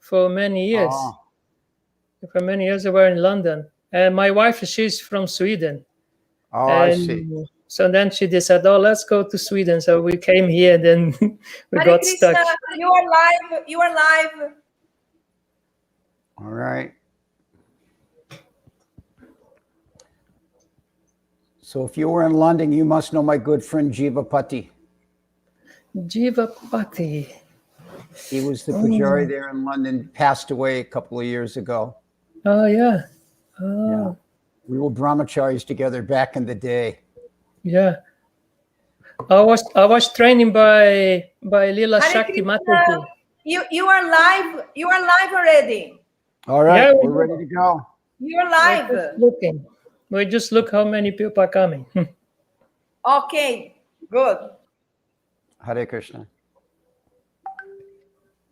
for many years. Oh, For many years, I were in London. And my wife, she's from Sweden. I see. So then she decided, oh, let's go to Sweden. So we came here, then we Hare got Krishna, stuck. you are live. You are live. All right. So if you were in London, you must know my good friend Jivapati. Jivapati. He was the Pujari there in London, passed away a couple of years ago. Oh, yeah. Oh, Yeah. We were brahmacharis together back in the day. yeah. I was training by Lila Hare Shakti Krishna, Mataji. you are live. You are live already. All right, Yeah, we're ready to go. You are We're live. just looking. We just look how many people are coming. Okay, good. Hare Krishna.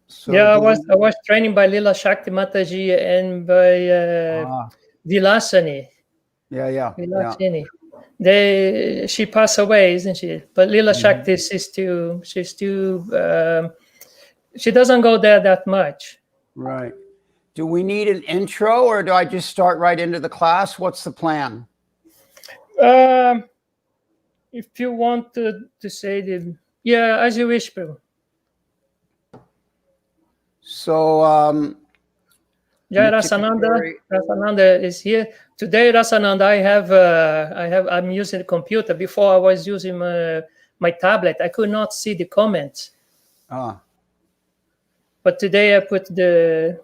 So Yeah, do I was training by Lila Shakti Mataji and by Vilasani. Yeah. Vilasani. She passed away, isn't she? But Lila Shakti, she's still she doesn't go there that much. Right. Do we need an intro or do I just start right into the class? What's the plan? If you want to say as you wish, bro. So Yeah, Nityakishori- Rasananda is here today. Rasananda, I'm using the computer. Before I was using my tablet. I could not see the comments. But today I put the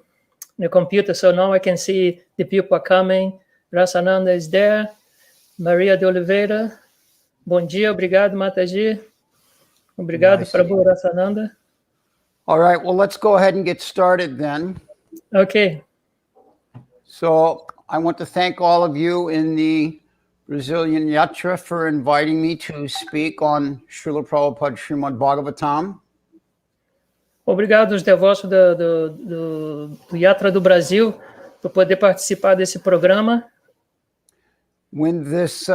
computer, so now I can see the people coming. Rasananda is there. Maria de Oliveira. Bom dia, obrigado, Mataji. Obrigado, Nice. Prabhu Rasananda. All right, well, let's go ahead and get started then. Okay. So I want to thank all of you in the Brazilian Yatra for inviting me to speak on Srila Prabhupada Srimad Bhagavatam. Obrigado aos devotos do Yatra do Brasil por poder participar desse programa. When this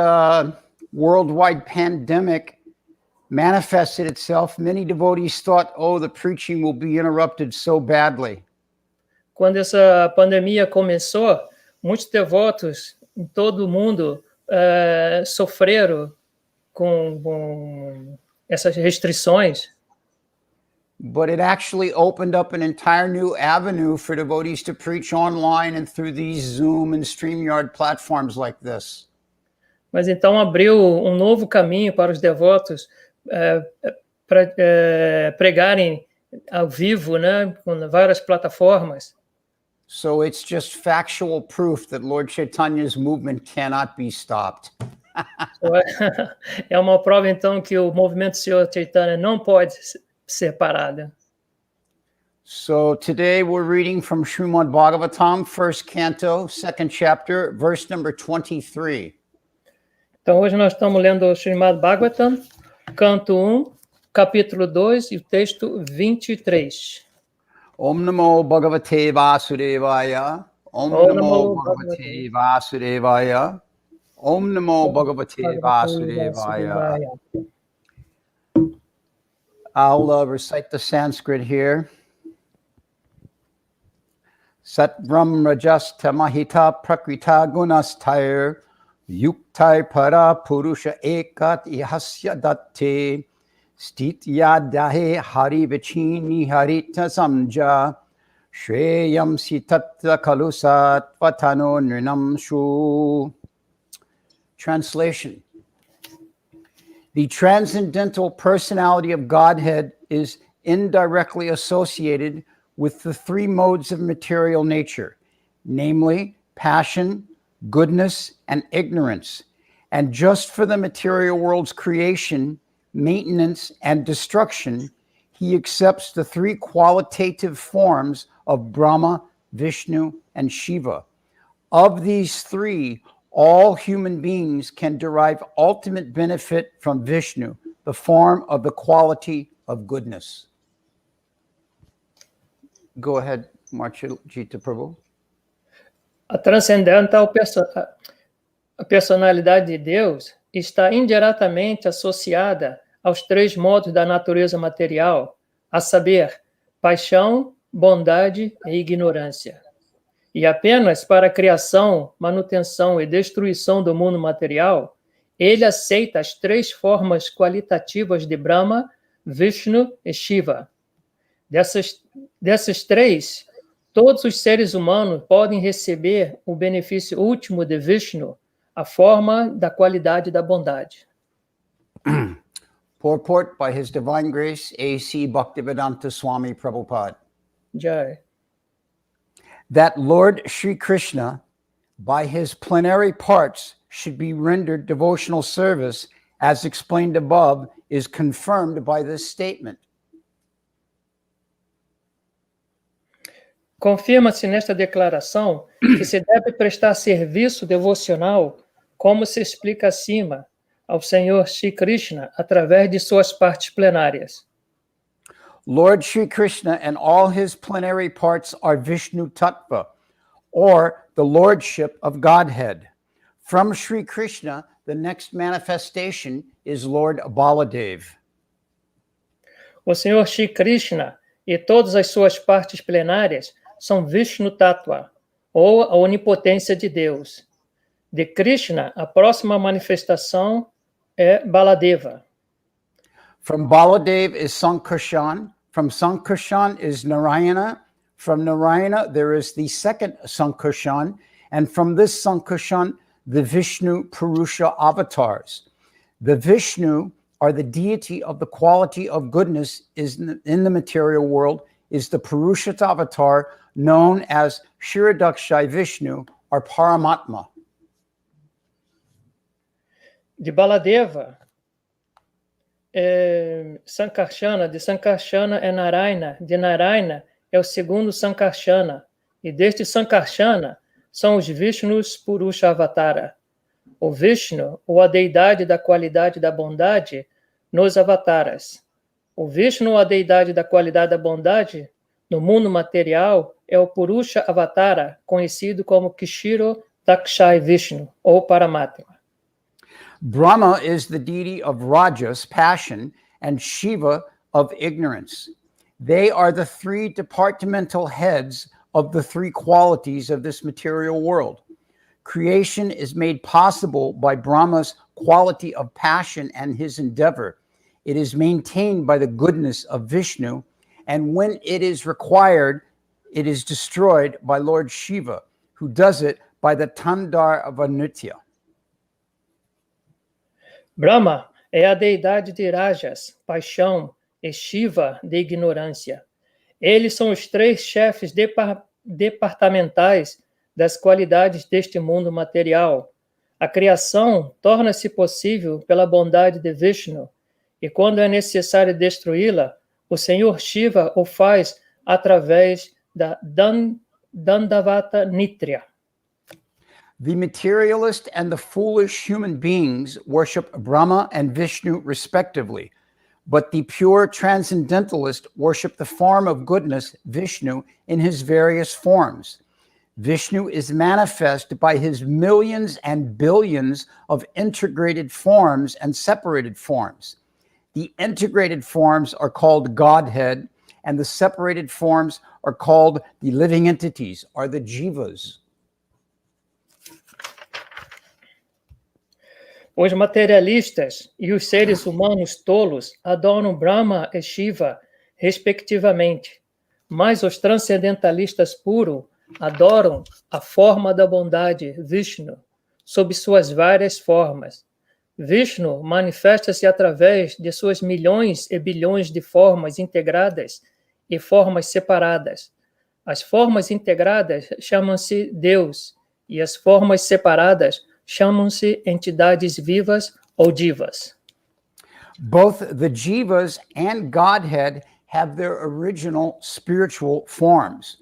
worldwide pandemic manifested itself, many devotees thought, oh, the preaching will be interrupted so badly. Quando essa pandemia começou, muitos devotos em todo o mundo sofreram com essas restrições. But it actually opened up an entire new avenue for devotees to preach online and through these Zoom and StreamYard platforms like this. Mas então abriu um novo caminho para os devotos pregarem ao vivo, né, com várias plataformas. So it's just factual proof that Lord Chaitanya's movement cannot be stopped. É uma prova, então, que o movimento do Senhor Chaitanya não pode ser parado. So today we're reading from Srimad Bhagavatam, first canto, second chapter, verse number 23. Então, hoje nós estamos lendo o Srimad Bhagavatam, canto 1, capítulo 2, e o texto 23. Om Namo Bhagavate Vasudevaya. Om Namo Bhagavate Vasudevaya. Om Namo Bhagavate Vasudevaya. I'll recite the Sanskrit here. Sat Brahm Rajas Tamahita Prakrita Gunasthayar Yuktai Para Purusha Ekat Ihasya Datte Stitya Dahe Hari Vichini Harita Samja Shreyam Sitatta Kalusat Vatano Nrinam Shu. Translation. The transcendental personality of Godhead is indirectly associated with the three modes of material nature, namely passion, goodness, and ignorance. And just for the material world's creation, maintenance, and destruction, he accepts the three qualitative forms of Brahma, Vishnu, and Shiva. Of these three, all human beings can derive ultimate benefit from Vishnu, the form of the quality of goodness. Go ahead, Marchita Prabhu. A transcendental a personalidade de Deus está indiretamente associada aos três modos da natureza material, a saber, paixão, bondade e ignorância. E apenas para a criação, manutenção e destruição do mundo material, ele aceita as três formas qualitativas de Brahma, Vishnu e Shiva. Dessas três, todos os seres humanos podem receber o benefício último de Vishnu, a forma da qualidade da bondade. Purport by His Divine Grace, A.C. Bhaktivedanta Swami Prabhupada. Jai. That Lord Sri Krishna, by his plenary parts, should be rendered devotional service, as explained above, is confirmed by this statement. Confirma-se nesta declaração que se deve prestar serviço devocional, como se explica acima, ao Senhor Sri Krishna através de suas partes plenárias. Lord Sri Krishna and all his plenary parts are Vishnu Tattva, or the Lordship of Godhead. From Sri Krishna, the next manifestation is Lord Baladev. O Senhor Sri Krishna e todas as suas partes plenárias são Vishnu Tattva, ou a onipotência de Deus. De Krishna, a próxima manifestação é Baladeva. From Baladev is Sankarshan. From Sankarshan is Narayana. From Narayana, there is the second Sankarshan. And from this Sankarshan, the Vishnu Purusha avatars. The Vishnu are the deity of the quality of goodness in the material world, is the Purusha avatar known as Kshirodakshai Vishnu or Paramatma. De Baladeva, Sankarshana, de Sankarshana é Narayana, de Narayana é o segundo Sankarshana, e deste Sankarshana são os Vishnus Purusha Avatara. O Vishnu, ou a deidade da qualidade da bondade, nos avataras. O Vishnu, a deidade da qualidade da bondade, no mundo material, é o Purusha Avatara, conhecido como Kshiro Dakshai Vishnu, ou Paramatma. Brahma is the deity of Rajas, passion, and Shiva of ignorance. They are the three departmental heads of the three qualities of this material world. Creation is made possible by Brahma's quality of passion and his endeavor. It is maintained by the goodness of Vishnu, and when it is required, it is destroyed by Lord Shiva, who does it by the Tandar of Anutya. Brahma é a deidade de Rajas, paixão, e Shiva, de ignorância. Eles são os três chefes departamentais das qualidades deste mundo material. A criação torna-se possível pela bondade de Vishnu, e quando é necessário destruí-la, o Senhor Shiva o faz através da Dandavata Nitya. The materialist and the foolish human beings worship Brahma and Vishnu respectively, but the pure transcendentalist worship the form of goodness, Vishnu, in his various forms. Vishnu is manifest by his millions and billions of integrated forms and separated forms. The integrated forms are called Godhead, and the separated forms are called the living entities, or the jivas. Os materialistas e os seres humanos tolos adoram Brahma e Shiva, respectivamente, mas os transcendentalistas puros adoram a forma da bondade, Vishnu, sob suas várias formas. Vishnu manifesta-se através de suas milhões e bilhões de formas integradas e formas separadas. As formas integradas chamam-se Deus e as formas separadas chamam-se entidades vivas ou divas. Both the jivas and Godhead have their original spiritual forms.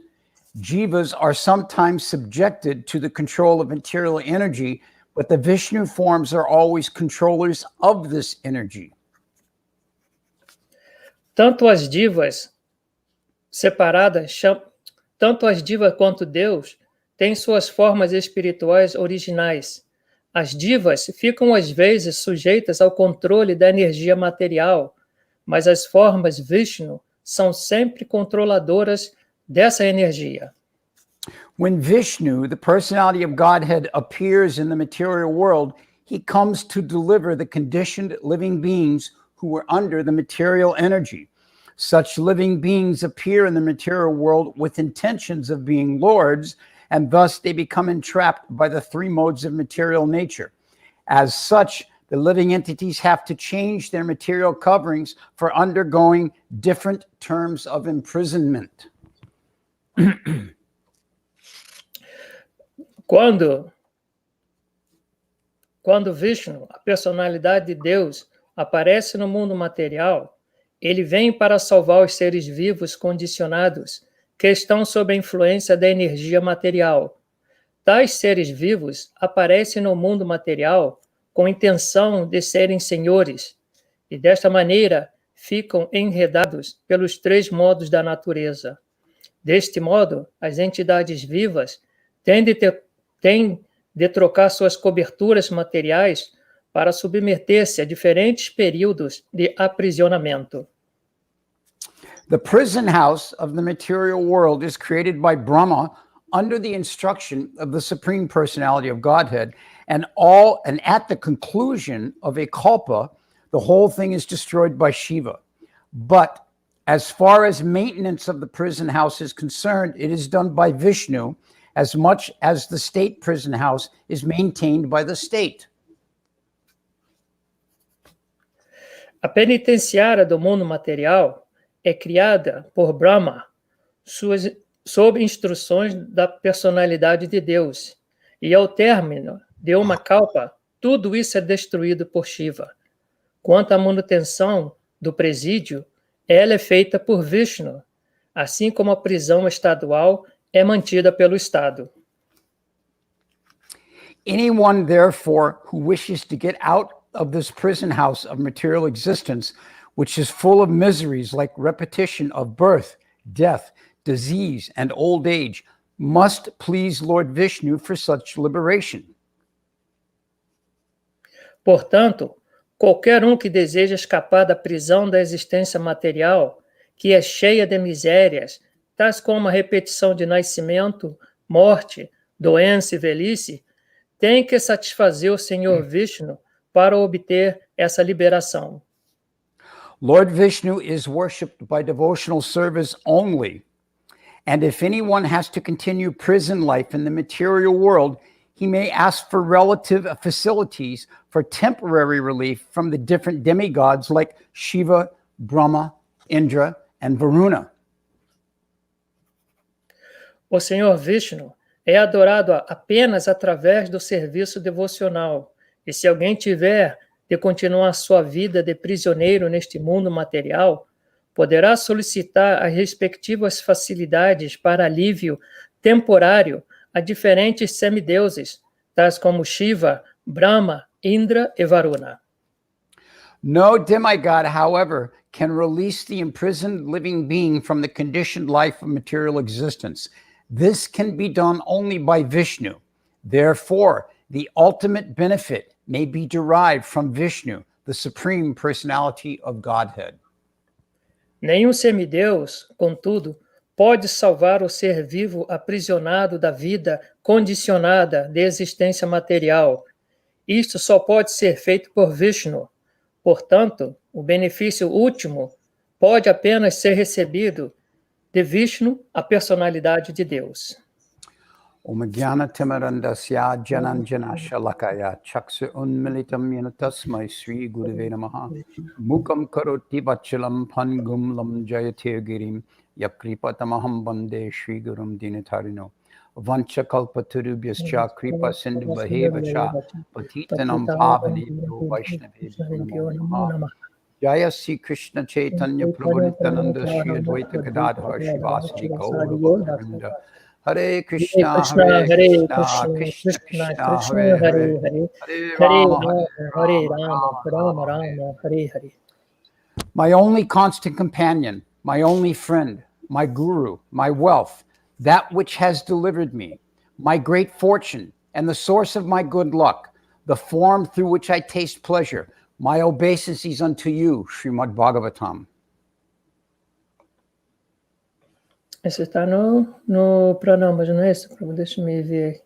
Jivas are sometimes subjected to the control of material energy, but the Vishnu forms are always controllers of this energy. Tanto as divas separadas, tanto as divas quanto Deus, têm suas formas espirituais originais. As divas ficam às vezes sujeitas ao controle da energia material, mas as formas Vishnu são sempre controladoras dessa energia. When Vishnu, the personality of Godhead, appears in the material world, he comes to deliver the conditioned living beings who are under the material energy. Such living beings appear in the material world with intentions of being lords, and thus they become entrapped by the three modes of material nature. As such, the living entities have to change their material coverings for undergoing different terms of imprisonment. Quando Vishnu, a personalidade de Deus, aparece no mundo material, ele vem para salvar os seres vivos condicionados que estão sob a influência da energia material. Tais seres vivos aparecem no mundo material com intenção de serem senhores, e desta maneira ficam enredados pelos três modos da natureza. Deste modo, as entidades vivas têm de trocar suas coberturas materiais para submeter-se a diferentes períodos de aprisionamento. The prison house of the material world is created by Brahma under the instruction of the Supreme Personality of Godhead, and at the conclusion of a kalpa, the whole thing is destroyed by Shiva. But as far as maintenance of the prison house is concerned, it is done by Vishnu, as much as the state prison house is maintained by the state. A penitenciária do mundo material é criada por Brahma, sob instruções da personalidade de Deus, e ao término de uma kalpa, tudo isso é destruído por Shiva. Quanto à manutenção do presídio, ela é feita por Vishnu, assim como a prisão estadual é mantida pelo Estado. Anyone, therefore, who wishes to get out of this prison house of material existence, which is full of miseries like repetition of birth, death, disease, and old age, must please Lord Vishnu for such liberation. Portanto, qualquer um que deseja escapar da prisão da existência material, que é cheia de misérias, tais como a repetição de nascimento, morte, doença e velhice, tem que satisfazer o Senhor Vishnu para obter essa liberação. Lord Vishnu is worshipped by devotional service only, and if anyone has to continue prison life in the material world, he may ask for relative facilities for temporary relief from the different demigods like Shiva, Brahma, Indra, and Varuna. O Senhor Vishnu é adorado apenas através do serviço devocional, e se alguém tiver de continuar sua vida de prisioneiro neste mundo material, poderá solicitar as respectivas facilidades para alívio temporário a diferentes semideuses, tais como Shiva, Brahma, Indra e Varuna. No demigod, however, can release the imprisoned living being from the conditioned life of material existence. This can be done only by Vishnu. Therefore, the ultimate benefit may be derived from Vishnu, the Supreme Personality of Godhead. Nenhum semideus, contudo, pode salvar o ser vivo aprisionado da vida condicionada de existência material. Isto só pode ser feito por Vishnu. Portanto, o benefício último pode apenas ser recebido de Vishnu, a personalidade de Deus. Om Jnana Timarandasya Jananjana Shalakaya Chaksu Unmilitam Yena Tasmai Sri Gurave Namaha Mukam Karoti Vachalam Pangum Lam Jayate Girim Yakripatamaham Bande Sri Gurum Dinatarino Vancha Kalpaturubhyascha Kripa Sindhu Bahevacha Patitanam Pavani Vaishnavi Namo Jaya Sri Krishna Chaitanya Prabhu Nityananda Sri Advaita Gadadhar Shivasadi Gaura Hare Krishna, Hare Krishna, Krishna Krishna, Hare Hare, Hare Rama, Rama, Hare Hare. My only constant companion, my only friend, my guru, my wealth, that which has delivered me, my great fortune, and the source of my good luck, the form through which I taste pleasure, my obeisances unto you, Srimad Bhagavatam. Esse está no Pranamas, não é esse? Deixa eu ver.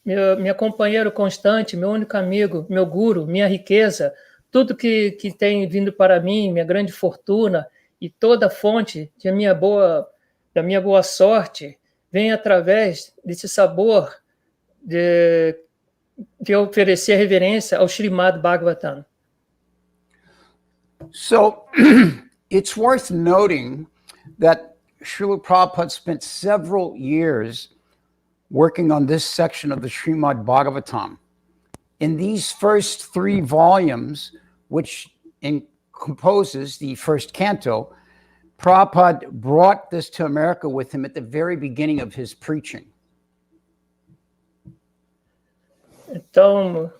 Minha companheiro constante, meu único amigo, meu guru, minha riqueza, tudo que tem vindo para mim, minha grande fortuna e toda fonte da minha boa sorte, vem através desse sabor de oferecer reverência ao Srimad Bhagavatam. So it's worth noting that Srila Prabhupada spent several years working on this section of the Srimad Bhagavatam. In these first 3 volumes, which composes the first canto, Prabhupada brought this to America with him at the very beginning of his preaching. Então,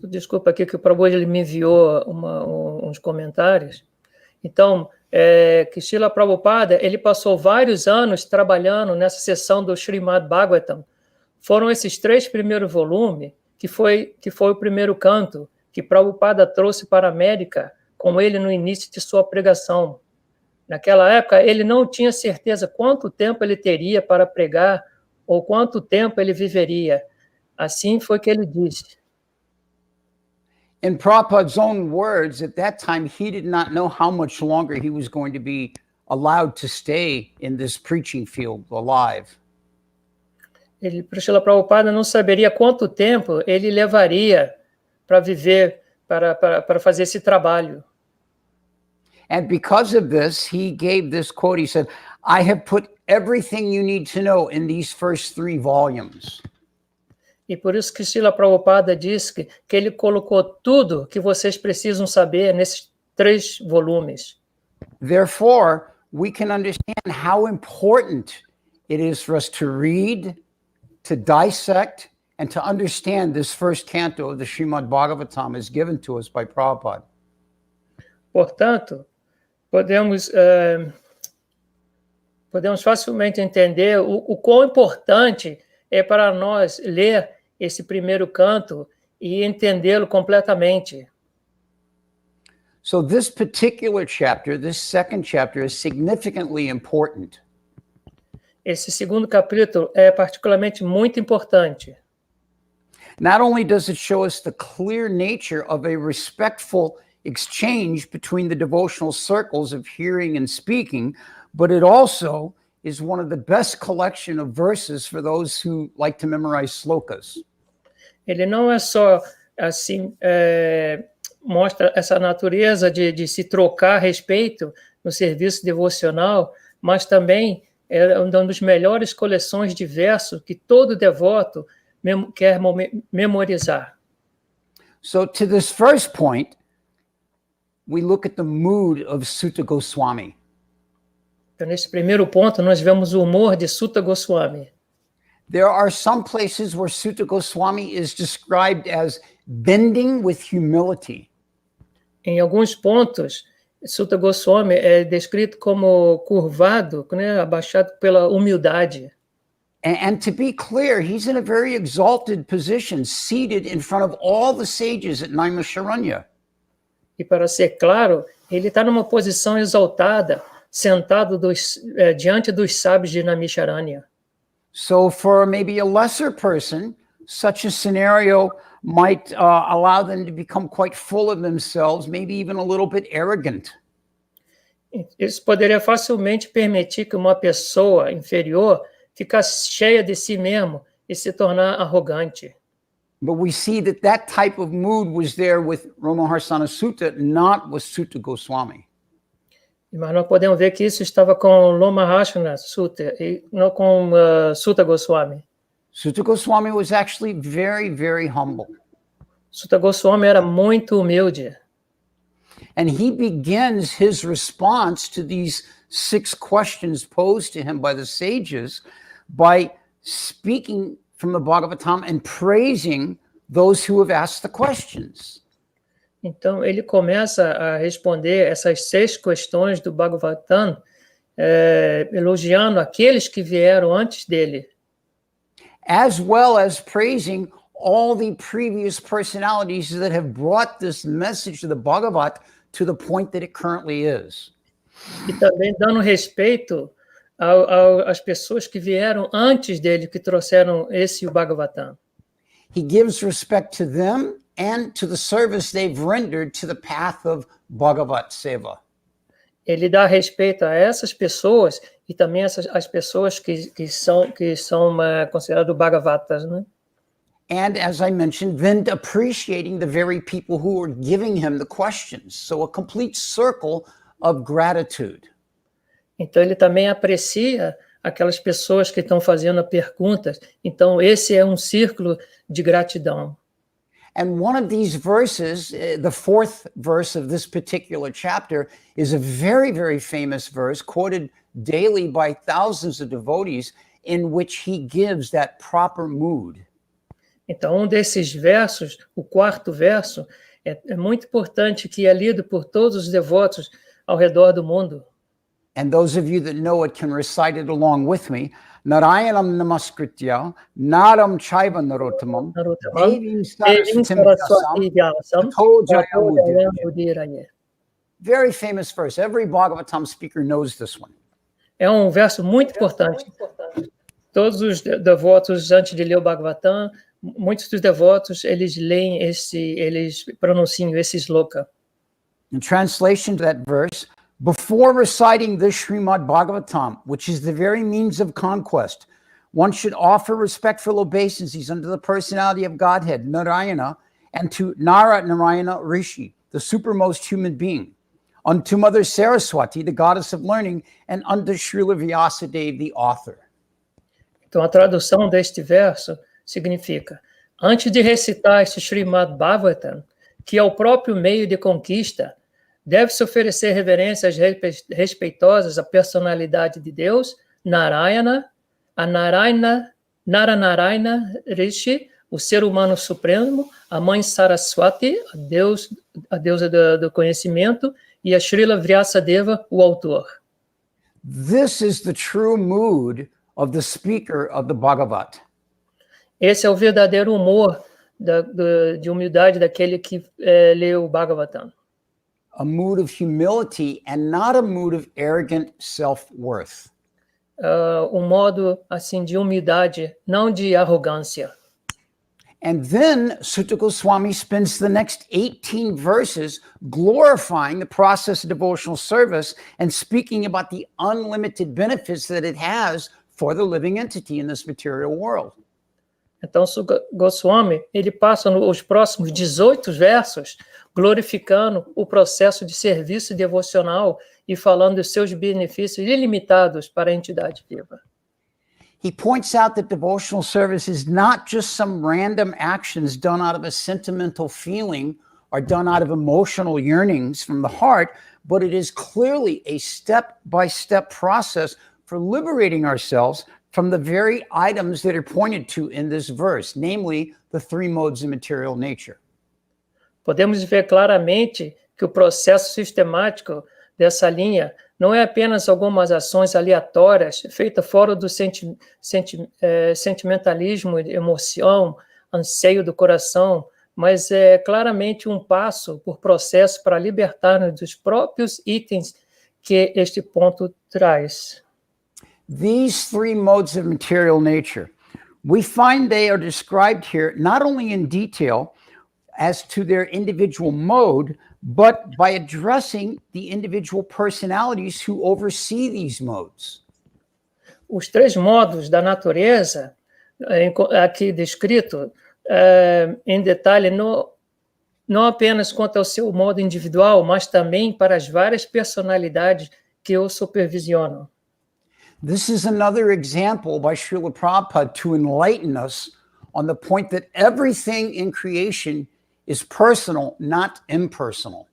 desculpa aqui que o Prabhupada ele me enviou uns comentários. Então, que Srila Prabhupada ele passou vários anos trabalhando nessa seção do Srimad Bhagavatam. Foram esses 3 primeiros volumes que foi o primeiro canto que Prabhupada trouxe para a América com ele no início de sua pregação. Naquela época, ele não tinha certeza quanto tempo ele teria para pregar ou quanto tempo ele viveria. Assim foi que ele disse. In Prabhupada's own words, at that time, he did not know how much longer he was going to be allowed to stay in this preaching field alive. Srila Prabhupada não saberia quanto tempo ele levaria para viver, para fazer esse trabalho. And because of this, he gave this quote. He said, I have put everything you need to know in these first 3 volumes. E por isso que Srila Prabhupada disse que ele colocou tudo que vocês precisam saber nesses 3 volumes. Therefore, we can understand how important it is for us to read, to dissect, and to understand this first canto of the Srimad Bhagavatam is given to us by Prabhupada. Portanto, podemos facilmente entender o quão importante é para nós ler esse primeiro canto e entendê-lo completamente. So this particular chapter, this second chapter, is significantly important. Esse segundo capítulo é particularmente muito importante. Not only does it show us the clear nature of a respectful exchange between the devotional circles of hearing and speaking, but it also is one of the best collection of verses for those who like to memorize slokas. Ele não é só assim, mostra essa natureza de se trocar a respeito no serviço devocional, mas também é uma das melhores coleções de versos que todo devoto quer memorizar. So to this first point, we look at the mood of Sutta Goswami. Então, nesse primeiro ponto, nós vemos o humor de Sutta Goswami. There are some places where Sutta Goswami is described as bending with humility. Em alguns pontos, Sutta Goswami é descrito como curvado, né, abaixado pela humildade. And to be clear, he's in a very exalted position, seated in front of all the sages at Naimisharanya. E para ser claro, ele está numa posição exaltada, sentado diante dos sábios de Naimisharanya. So for maybe a lesser person, such a scenario might allow them to become quite full of themselves, maybe even a little bit arrogant. Isso poderia facilmente permitir que uma pessoa inferior ficasse cheia de si mesmo e se tornar arrogante. But we see that type of mood was there with Ramaharsana Sutta, not with Sutta Goswami. Mas nós podemos ver que isso estava com Lomaharshana Sutta e não com Sutta Goswami. Sutta Goswami was actually very, very humble. Sutta Goswami era muito humilde. And he begins his response to these 6 questions posed to him by the sages by speaking from the Bhagavatam and praising those who have asked the questions. Então, ele começa a responder essas 6 questões do Bhagavatam, elogiando aqueles que vieram antes dele. As well as praising all the previous personalities that have brought this message of the Bhagavat to the point that it currently is. E também dando respeito às pessoas que vieram antes dele, que trouxeram esse o Bhagavatam. He gives respect to them and to the service they've rendered to the path of Bhagavat Seva. Ele dá respeito a essas pessoas e também as pessoas que são consideradas Bhagavatas, né? And as I mentioned, then appreciating the very people who are giving him the questions. So a complete circle of gratitude. Então ele também aprecia aquelas pessoas que estão fazendo perguntas. Então esse é um círculo de gratidão. And one of these verses, the fourth verse of this particular chapter, is a very, very famous verse quoted daily by thousands of devotees in which he gives that proper mood. Então, um desses versos, o quarto verso, é muito importante, que é lido por todos os devotos ao redor do mundo. And those of you that know it can recite it along with me. Narayanam namaskritya, naram chaiva narottamam, devim saraswatim vyasam, tato jayam udiraya. Very famous verse. Every Bhagavatam speaker knows this one. É um verso muito importante. Todos os devotos, antes de ler o Bhagavatam, muitos dos devotos, eles leem eles pronunciam esse sloka. In translation to that verse, before reciting the Srimad Bhagavatam, which is the very means of conquest, one should offer respectful obeisances unto the personality of Godhead, Narayana, and to Narayana Rishi, the supermost human being, unto Mother Saraswati, the goddess of learning, and unto Srila Vyasadeva, the author. Então, a tradução deste verso significa: antes de recitar este Srimad Bhagavatam, que é o próprio meio de conquista, deve-se oferecer reverências respeitosas à personalidade de Deus, Narayana, a Naranarayana Rishi, o ser humano supremo, a mãe Saraswati, a deusa do conhecimento, e a Srila Vyasadeva, o autor. This is the true mood of the speaker of the Bhagavat. Esse é o verdadeiro humor de humildade daquele que lê o Bhagavatam. A mood of humility and not a mood of arrogant self-worth. Um modo assim de humildade, não de arrogância. And then Sutta Goswami spends the next 18 verses glorifying the process of devotional service and speaking about the unlimited benefits that it has for the living entity in this material world. Então, Goswami, ele passa os próximos 18 versos glorificando o processo de serviço devocional e falando dos seus benefícios ilimitados para a entidade viva. He points out that devotional service is not just some random actions done out of a sentimental feeling or done out of emotional yearnings from the heart, but it is clearly a step-by-step process for liberating ourselves from the very items that are pointed to in this verse, namely the three modes of material nature. Podemos ver claramente que o processo sistemático dessa linha não é apenas algumas ações aleatórias feitas fora do sentimentalismo, emoção, anseio do coração, mas é claramente um passo por processo para libertar-nos dos próprios itens que este ponto traz. These three modes of material nature, we find they are described here not only in detail as to their individual mode, but by addressing the individual personalities who oversee these modes. Os três modos da natureza, aqui descrito, em detalhe, não apenas quanto ao seu modo individual, mas também para as várias personalidades que o supervisionam. This is another example by Srila Prabhupada to enlighten us on the point that everything in creation is personal, not impersonal.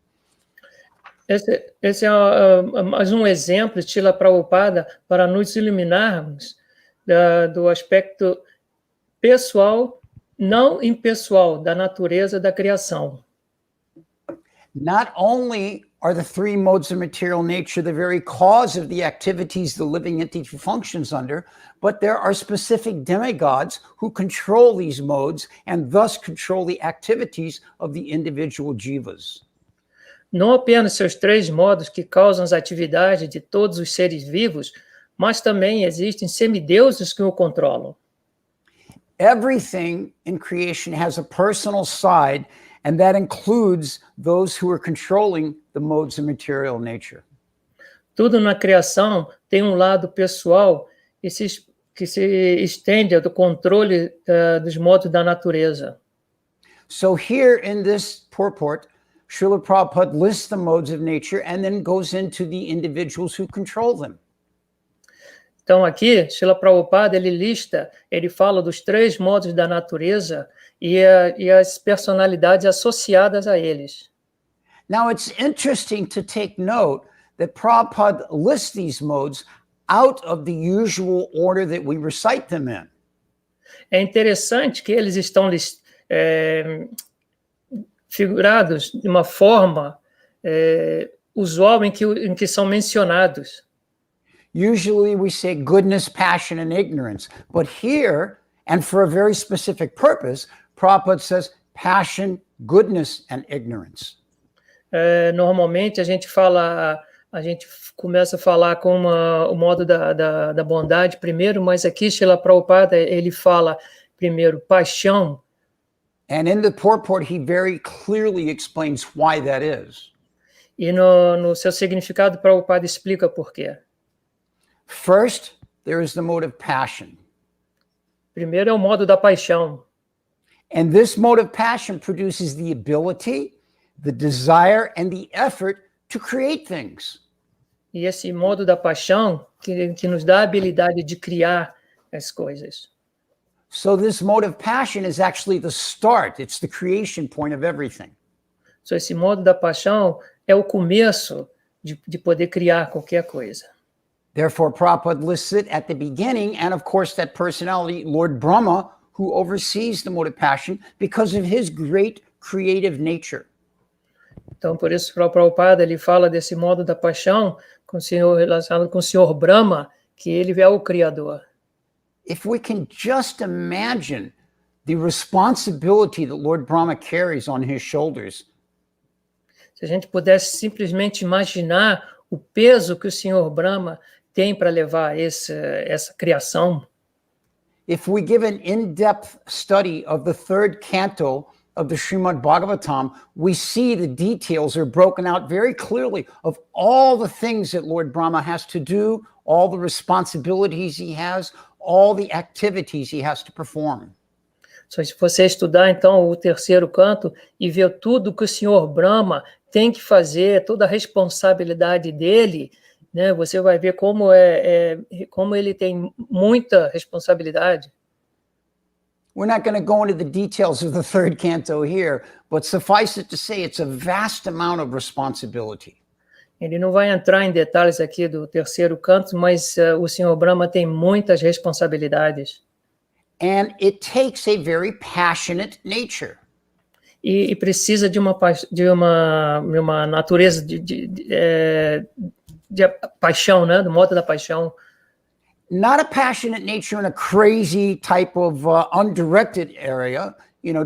Esse é mais um exemplo de Srila Prabhupada para nos iluminarmos do aspecto pessoal, não impessoal, da natureza da criação. Not only are the three modes of material nature the very cause of the activities the living entity functions under, but there are specific demigods who control these modes and thus control the activities of the individual jivas. Não apenas seus três modos que causam as atividades de todos os seres vivos, mas também existem semideuses que o controlam. Everything in creation has a personal side, and that includes those who are controlling the modes of material nature. Tudo na criação tem um lado pessoal que se estende do controle dos modos da natureza. So here in this purport, Srila Prabhupada lists the modes of nature and then goes into the individuals who control them. Então aqui, Srila Prabhupada, ele fala dos três modos da natureza e as personalidades associadas a eles. Now it's interesting to take note that Prabhupada lists these modes out of the usual order that we recite them in. É interessante que eles estão figurados de uma forma usual em que são mencionados. Usually we say goodness, passion, and ignorance. But here, and for a very specific purpose, Prabhupada says passion, goodness, and ignorance. Normalmente a gente começa a falar com o modo da bondade primeiro, mas aqui Srila Prabhupada, ele fala primeiro paixão. And in the purport, he very clearly explains why that is. E no seu significado, Prabhupada explica por quê. First, there is the mode of passion. Primeiro é o modo da paixão. And this mode of passion produces the ability, the desire, and the effort to create things. E esse modo da paixão que nos dá a habilidade de criar as coisas. So this mode of passion is actually the start. It's the creation point of everything. So esse modo da paixão é o começo de poder criar qualquer coisa. Therefore, Prabhupada lists it at the beginning, and of course that personality, Lord Brahma, who oversees the mode of passion because of his great creative nature. Então, por isso, o Prabhupada, ele fala desse modo da paixão relacionado com o Senhor Brahma, que ele é o Criador. If we can just imagine the responsibility that Lord Brahma carries on his shoulders, se a gente pudesse simplesmente imaginar o peso que o Senhor Brahma tem para levar essa criação. If we give an in-depth study of the third canto of the Srimad Bhagavatam, we see the details are broken out very clearly of all the things that Lord Brahma has to do, all the responsibilities he has, all the activities he has to perform. Só se você estudar, então, o terceiro canto e ver tudo que o Senhor Brahma tem que fazer, toda a responsabilidade dele, né, você vai ver como ele tem muita responsabilidade. We're not going to go into the details of the third canto here, but suffice it to say it's a vast amount of responsibility. Ele não vai entrar em detalhes aqui do terceiro canto, mas o Senhor Brahma tem muitas responsabilidades. And it takes a very passionate nature. E precisa de uma natureza de paixão, né? Do modo da paixão. Not a passionate nature in a crazy type of undirected area,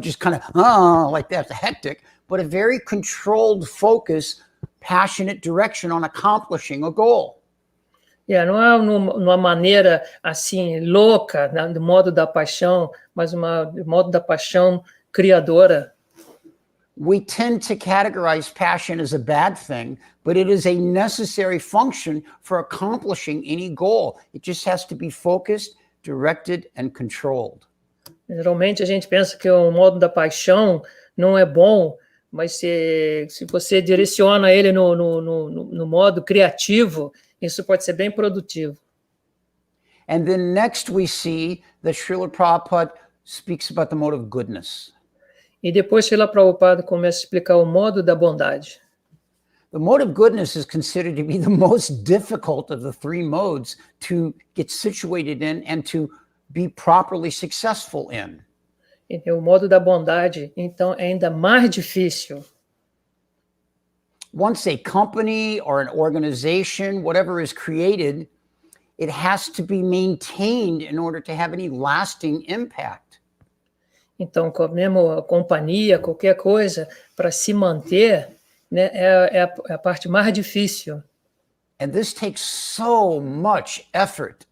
just kind of like that, hectic, but a very controlled focus, passionate direction on accomplishing a goal. Não é numa maneira assim louca, né, do modo da paixão, mas do modo da paixão criadora. We tend to categorize passion as a bad thing, but it is a necessary function for accomplishing any goal. It just has to be focused, directed, and controlled. Geralmente a gente pensa que o modo da paixão não é bom, mas se você direciona ele no modo criativo, isso pode ser bem produtivo. And then next we see that Srila Prabhupada speaks about the mode of goodness. E depois Srila Prabhupada começa a explicar o modo da bondade. The mode of goodness is considered to be the most difficult of the three modes to get situated in and to be properly successful in. E o modo da bondade, então, é ainda mais difícil. once a company or an organization, whatever is created, it has to be maintained in order to have any lasting impact. Então, mesmo a companhia, qualquer coisa, para se manter, né, é a parte mais difícil. And this takes so much effort.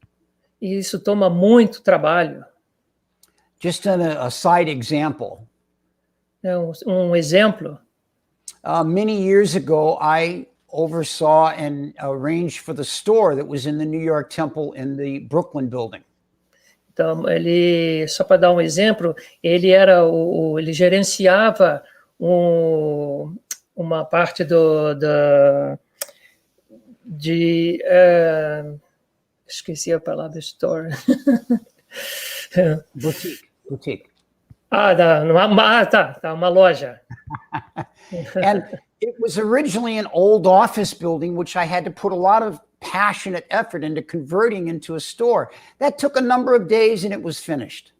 E isso toma muito trabalho. Just a side example. Né? Um exemplo, Many years ago, I oversaw and arranged for the store that was in the New York Temple in the Brooklyn building. então, só para dar um exemplo, ele gerenciava uma parte esqueci a palavra store. Boutique. Uma loja. And it was originally an old office building, which I had to put a lot of passionate effort into converting into a store. That took a number of days and it was finished.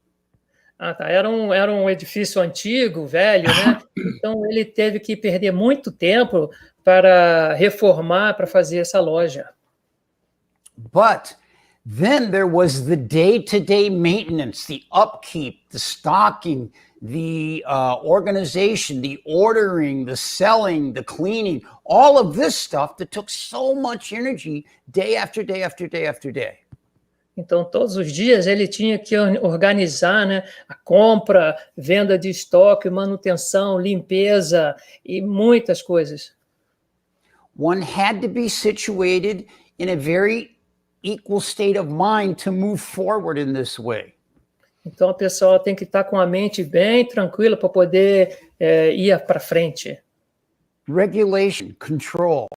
Era um edifício antigo, velho, né? Então ele teve que perder muito tempo para reformar, para fazer essa loja. But then there was the day-to-day maintenance, the upkeep, the stocking, the organization, the ordering, the selling, the cleaning, all of this stuff that took so much energy day after day after day after day. Então, todos os dias ele tinha que organizar, né, a compra, venda de estoque, manutenção, limpeza e muitas coisas. One had to be situated in a very equal state of mind to move forward in this way. Então, a pessoa tem que estar com a mente bem tranquila para poder ir para frente. Regulation, control.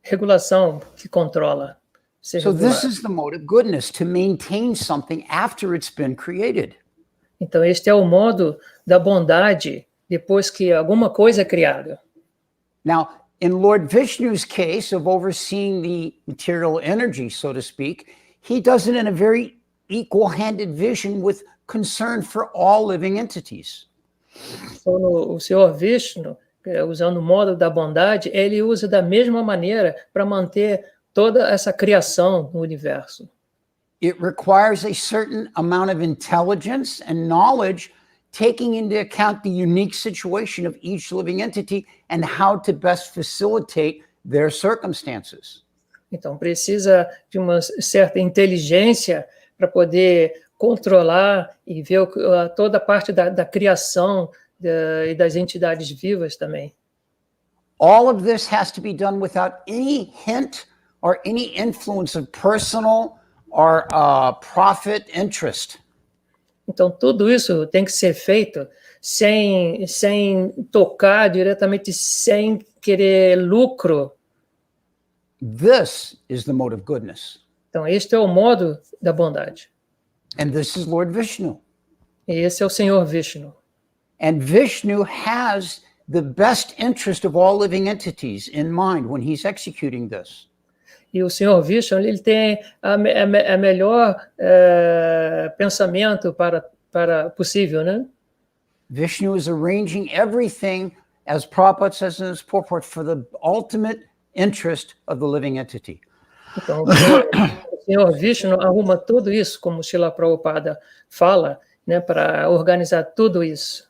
Regulação que controla. So this is the mode of goodness, to maintain something after it's been created. Então, este é o modo da bondade depois que alguma coisa é criada. Now, in Lord Vishnu's case of overseeing the material energy, so to speak, he does it in a very equal-handed vision with concern for all living entities. Então, o Senhor Vishnu, usando o modo da bondade, ele usa da mesma maneira para manter toda essa criação no universo. It requires a certain amount of intelligence and knowledge, taking into account the unique situation of each living entity and how to best facilitate their circumstances. Então, precisa de uma certa inteligência para poder controlar e ver toda a parte da criação e das entidades vivas também. All of this has to be done without any hint or any influence of personal or profit interest. Então, tudo isso tem que ser feito sem tocar diretamente, sem querer lucro. This is the mode of goodness. Então, este é o modo da bondade. And this is Lord Vishnu. E esse é o Senhor Vishnu. And Vishnu has the best interest of all living entities in mind when he's executing this. E o Senhor Vishnu, ele tem a melhor pensamento para possível, né? Vishnu is arranging everything, as Prabhupada says in his purport, for the ultimate interest of the living entity. Então, o Senhor Vishnu arruma tudo isso, como Srila Prabhupada fala, né, para organizar tudo isso.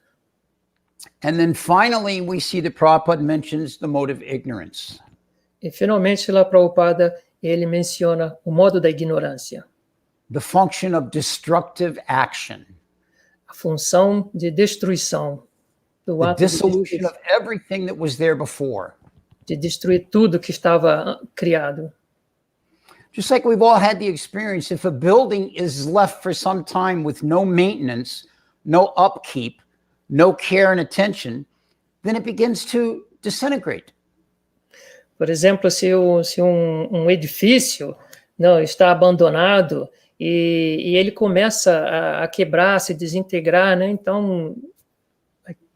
And then finally, we see that Prabhupada mentions the mode of ignorance. E finalmente, Srila Prabhupada, ele menciona o modo da ignorância. The function of destructive action. A função de destruição. Do The ato dissolution of everything that was there before. de destruir tudo que estava criado. Just like we've all had the experience, if a building is left for some time with no maintenance, no upkeep, no care and attention, then it begins to disintegrate. Por exemplo, se um edifício não está abandonado e ele começa a quebrar, a se desintegrar, né? Então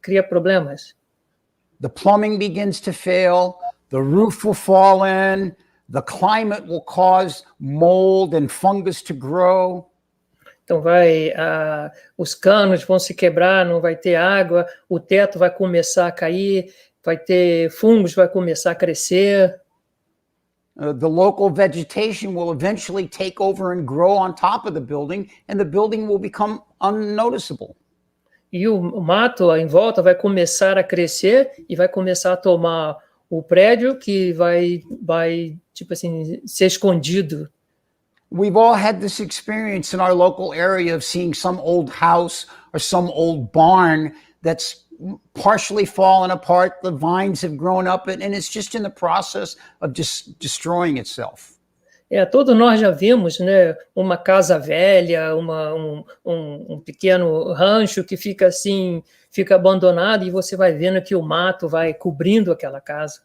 cria problemas. The plumbing begins to fail, the roof will fall in, the climate will cause mold and fungus to grow. Então os canos vão se quebrar, não vai ter água, o teto vai começar a cair, vai ter fungos, vai começar a crescer. The local vegetation will eventually take over and grow on top of the building, and the building will become unnoticeable. E o mato em volta vai começar a crescer e vai começar a tomar o prédio que vai tipo assim, ser escondido. We've all had this experience in our local area of seeing some old house or some old barn that's partially fallen apart. The vines have grown up and it's just in the process of just destroying itself. Todos nós já vimos, né, uma casa velha, um pequeno rancho que fica assim, fica abandonado e você vai vendo que o mato vai cobrindo aquela casa.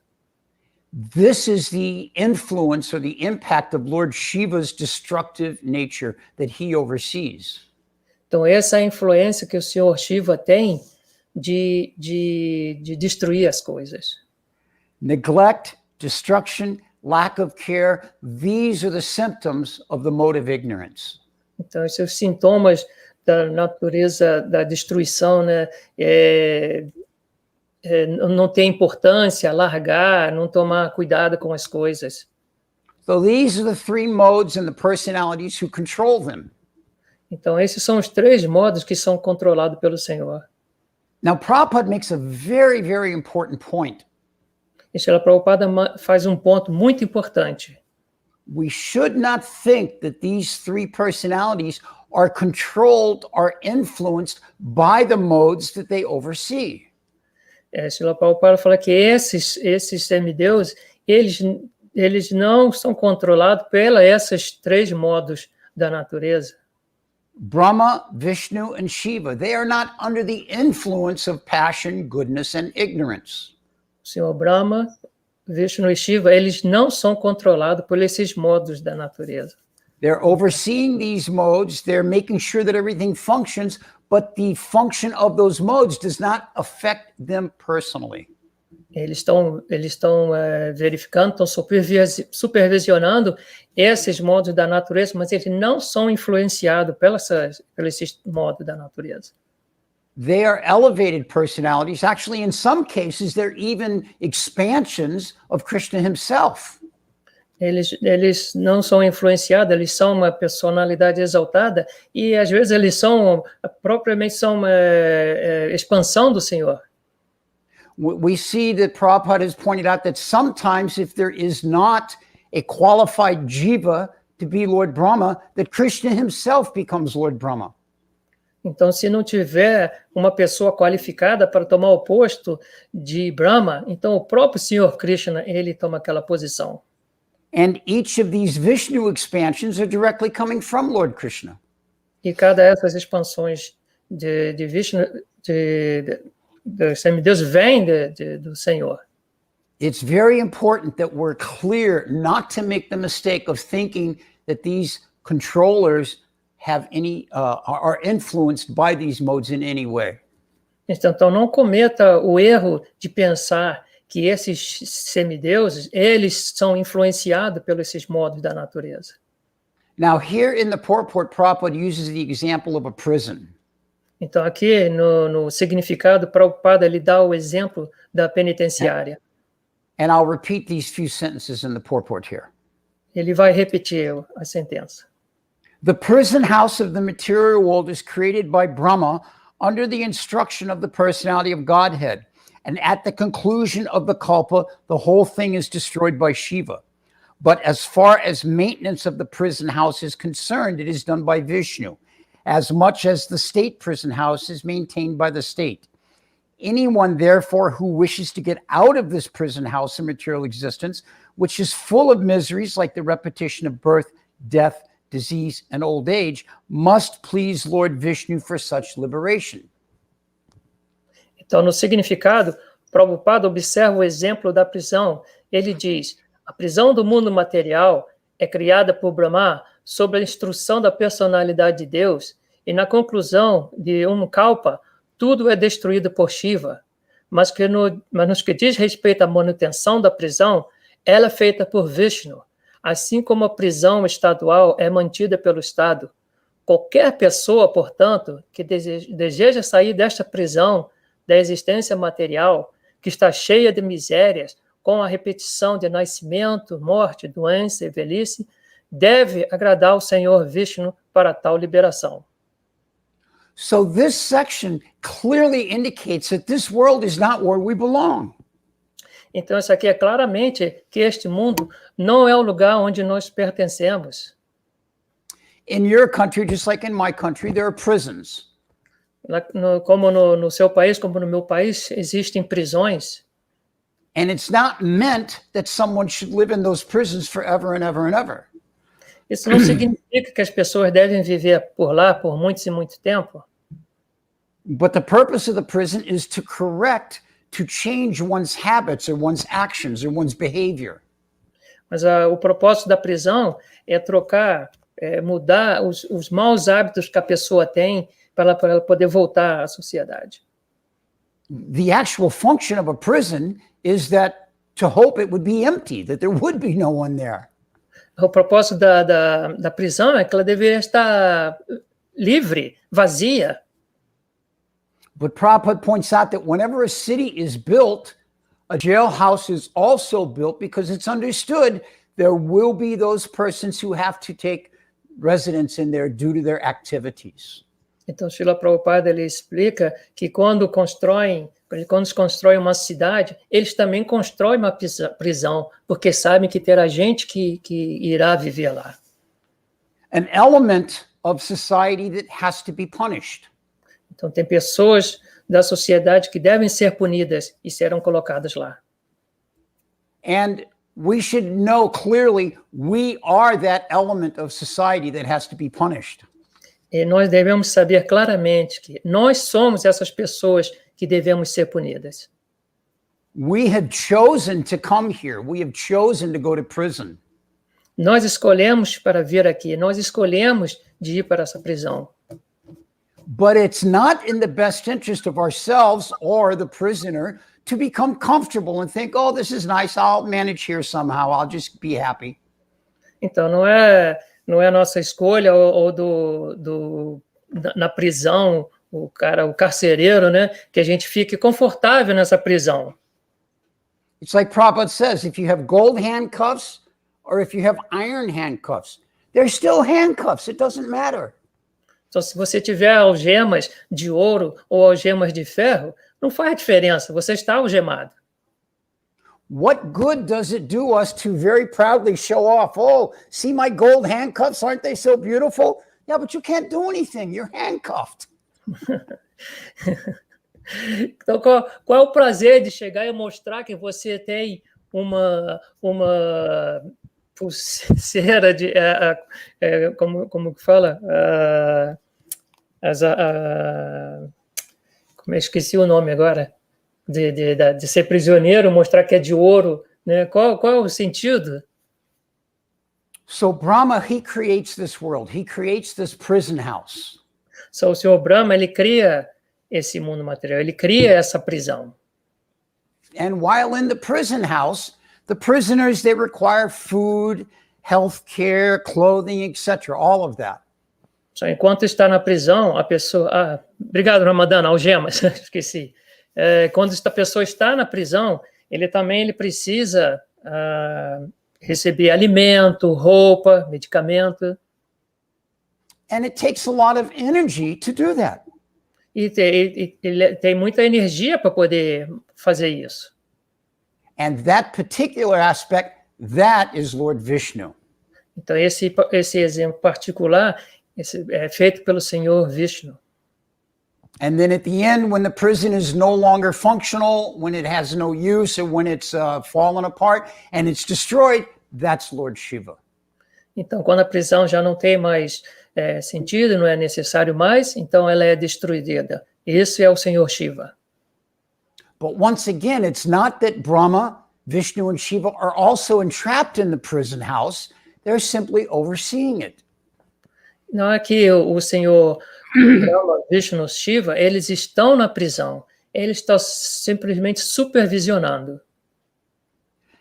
This is the influence or the impact of Lord Shiva's destructive nature that he oversees. Então essa é a influência que o Senhor Shiva tem de destruir as coisas. Neglect, destruction, lack of care, these are the symptoms of the mode of ignorance. Então, esses sintomas da natureza da destruição, né? Não ter importância, largar, não tomar cuidado com as coisas. So these are the three modes and the personalities who control them. Então, esses são os 3 modos que são controlados pelo Senhor. Now, Prabhupada makes a very, very important point. E Srila Prabhupada faz um ponto muito importante. We should not think that these 3 personalities are controlled or influenced by the modes that they oversee. Srila Prabhupada fala que esses semideuses, eles não são controlados esses 3 modos da natureza. Brahma, Vishnu, and Shiva, they are not under the influence of passion, goodness, and ignorance. O Senhor Brahma, Vishnu e Shiva, eles não são controlados por esses modos da natureza. They're overseeing these modes, they're making sure that everything functions, but the function of those modes does not affect them personally. Eles estão verificando, estão supervisionando esses modos da natureza, mas eles não são influenciados pelos modos da natureza. They are elevated personalities. Actually, in some cases, they're even expansions of Krishna himself. Eles não são influenciados, eles são uma personalidade exaltada e às vezes eles são propriamente uma expansão do Senhor. We see that Prabhupada has pointed out that sometimes if there is not a qualified jiva to be Lord Brahma, that Krishna himself becomes Lord Brahma. Então, se não tiver uma pessoa qualificada para tomar o posto de Brahma, então o próprio Senhor Krishna, ele toma aquela posição. And each of these Vishnu expansions are directly coming from Lord Krishna. E cada dessas expansões de Vishnu, dos semideuses, vem do Senhor. It's very important that we're clear not to make the mistake of thinking that these controllers have are influenced by these modes in any way. Então, não cometa o erro de pensar que esses semideuses, eles são influenciados pelos esses modos da natureza. Now, here in the purport, Prabhupada uses the example of a prison. Então, aqui no significado, Prabhupada ele dá o exemplo da penitenciária. And I'll repeat these few sentences in the purport here. Ele vai repetir a sentença. The prison house of the material world is created by Brahma under the instruction of the personality of Godhead. And at the conclusion of the kalpa, the whole thing is destroyed by Shiva. But as far as maintenance of the prison house is concerned, it is done by Vishnu, as much as the state prison house is maintained by the state. Anyone, therefore, who wishes to get out of this prison house of material existence, which is full of miseries like the repetition of birth, death, disease, and old age, must please Lord Vishnu for such liberation. Então, no significado, Prabhupada observa o exemplo da prisão. Ele diz, a prisão do mundo material é criada por Brahma sob a instrução da personalidade de Deus, e na conclusão de kalpa, tudo é destruído por Shiva. Mas nos que diz respeito à manutenção da prisão, ela é feita por Vishnu, assim como a prisão estadual é mantida pelo Estado. Qualquer pessoa, portanto, que deseja sair desta prisão da existência material, que está cheia de misérias, com a repetição de nascimento, morte, doença e velhice, deve agradar ao Senhor Vishnu para tal liberação. So this section clearly indicates that this world is not where we belong. Então, isso aqui é claramente que este mundo não é o lugar onde nós pertencemos. In your country, just like in my country, there are prisons. Como no seu país, como no meu país, existem prisões. And it's not meant that someone should live in those prisons forever and ever and ever. Isso não significa que as pessoas devem viver por lá por muito e muito tempo. But the purpose of the prison is to correct, to change one's habits or one's actions or one's behavior. Mas o propósito da prisão é trocar, mudar os maus hábitos que a pessoa tem para ela poder voltar à sociedade. The actual function of a prison is that to hope it would be empty, that there would be no one there. O propósito da prisão é que ela deveria estar livre, vazia. But Prabhupada points out that whenever a city is built, a jailhouse is also built because it's understood there will be those persons who have to take residence in there due to their activities. Então, Srila Prabhupada ele explica que quando se constrói uma cidade, eles também constroem uma prisão, porque sabem que terá gente que irá viver lá. An element of society that has to be punished. Então, tem pessoas da sociedade que devem ser punidas e serão colocadas lá. And we should know clearly we are that element of society that has to be punished. E nós devemos saber claramente que nós somos essas pessoas que devemos ser punidas. We have chosen to come here. We have chosen to go to prison. Nós escolhemos para vir aqui, nós escolhemos de ir para essa prisão. But it's not in the best interest of ourselves or the prisoner to become comfortable and think, oh, this is nice, I'll manage here somehow, I'll just be happy. Então, não é nossa escolha ou na prisão, o carcereiro, né, que a gente fique confortável nessa prisão. It's like Prabhupada says, if you have gold handcuffs or if you have iron handcuffs, they're still handcuffs, it doesn't matter. Então, se você tiver algemas de ouro ou algemas de ferro, não faz diferença, você está algemado. What good does it do us to very proudly show off, oh, see my gold handcuffs, aren't they so beautiful? Yeah, but you can't do anything, you're handcuffed. Então, qual é o prazer de chegar e mostrar que você tem uma pulseira de... como que fala? Como eu esqueci o nome agora. De ser prisioneiro, mostrar que é de ouro, né? Qual é o sentido? So Brahma, he creates this world. He creates this prison house. O Senhor Brahma, ele cria esse mundo material, ele cria essa prisão. And while in the prison house, the prisoners, they require food, health care, clothing, etc., all of that. Enquanto está na prisão, a pessoa... obrigado, Ramadana, algemas, esqueci. Quando esta pessoa está na prisão, ele precisa receber alimento, roupa, medicamento. And it takes a lot of energy to do that. E ele tem muita energia para poder fazer isso. And that particular aspect, that is Lord Vishnu. Então, esse exemplo particular é feito pelo Senhor Vishnu. And then at the end, when the prison is no longer functional, when it has no use, or when it's fallen apart and it's destroyed, that's Lord Shiva. Então, quando a prisão já não tem mais sentido, não é necessário mais, então ela é destruída. Esse é o Senhor Shiva. But once again, it's not that Brahma, Vishnu, and Shiva are also entrapped in the prison house. They're simply overseeing it. Não é que o Senhor Brahma, Vishnu, Shiva, eles estão na prisão. Eles estão simplesmente supervisionando.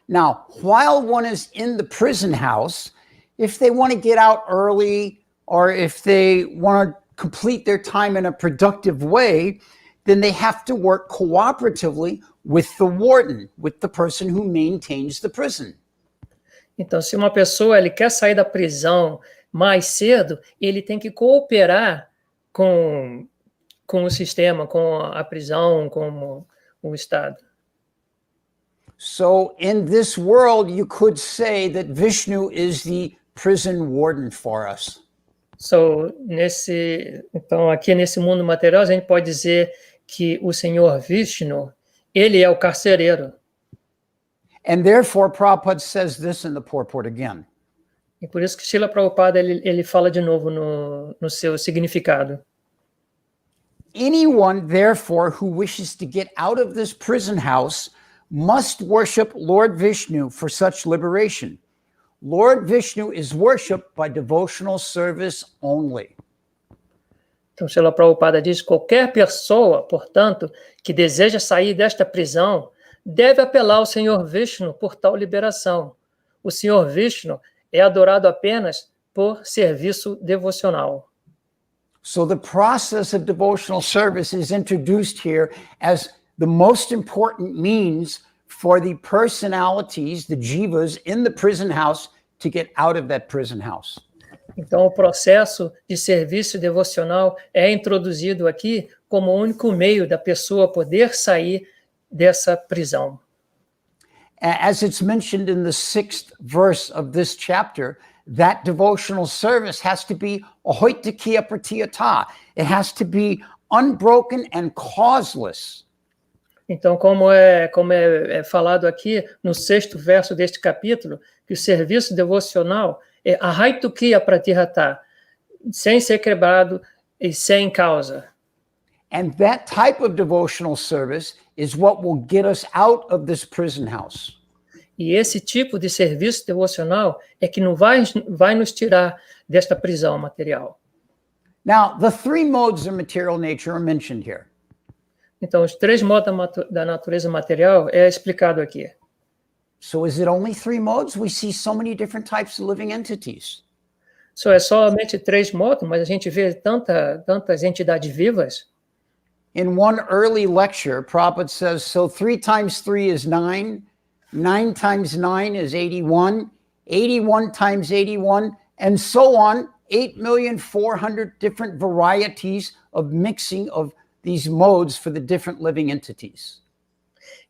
Now, while one is in the prison house, if they want to get out early or if they want to complete their time in a productive way, then they have to work cooperatively with the warden, with the person who maintains the prison. Então, se uma pessoa ele quer sair da prisão mais cedo, ele tem que cooperar com o sistema, com a prisão, com o Estado. So in this world, you could say that Vishnu is the prison warden for us. Então, aqui nesse mundo material, a gente pode dizer que o Senhor Vishnu, ele é o carcereiro. And therefore, Prabhupada says this in the purport again. E por isso que Srila Prabhupada ele fala de novo no seu significado. Anyone, therefore, who wishes to get out of this prison house must worship Lord Vishnu for such liberation. Lord Vishnu is worshipped by devotional service only. Então, Srila Prabhupada diz: qualquer pessoa, portanto, que deseja sair desta prisão, deve apelar ao Senhor Vishnu por tal liberação. O Senhor Vishnu é adorado apenas por serviço devocional. So the process of devotional service is introduced here as the most important means for the personalities, the jivas in the prison house to get out of that prison house. Então, o processo de serviço devocional é introduzido aqui como o único meio da pessoa poder sair dessa prisão. As it's mentioned in the 6th verse of this chapter, that devotional service has to be ahoitakiya pratyata. It has to be unbroken and causeless. Então, como é falado aqui no 6º verso deste capítulo, que o serviço devocional é ahaitukiya pratyata, sem ser quebrado e sem causa. And that type of devotional service is what will get us out of this prison house. E esse tipo de serviço devocional é que não vai nos tirar desta prisão material. Now, the three modes of material nature are mentioned here. Então, os 3 modos da natureza material é explicado aqui. So is it only 3 modes? We see so many different types of living entities. É somente 3 modos, mas a gente vê tantas entidades vivas. In one early lecture, Prabhupada says, so 3 times 3 is 9, 9 times 9 is 81, 81 times 81, and so on, 8,400,000 different varieties of mixing of these modes for the different living entities.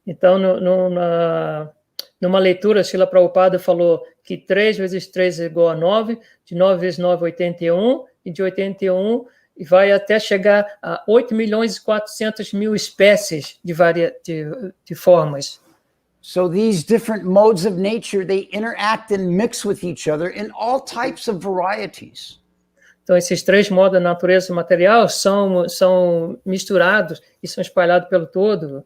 Então, numa leitura, Srila Prabhupada falou que 3 vezes 3 é igual a 9, de 9 vezes 9 é 81, e de 81 vai até chegar a 8.400.000 espécies de formas. So these different modes of nature, they interact and mix with each other in all types of varieties. Então, esses 3 modos da natureza material são misturados e são espalhados pelo todo.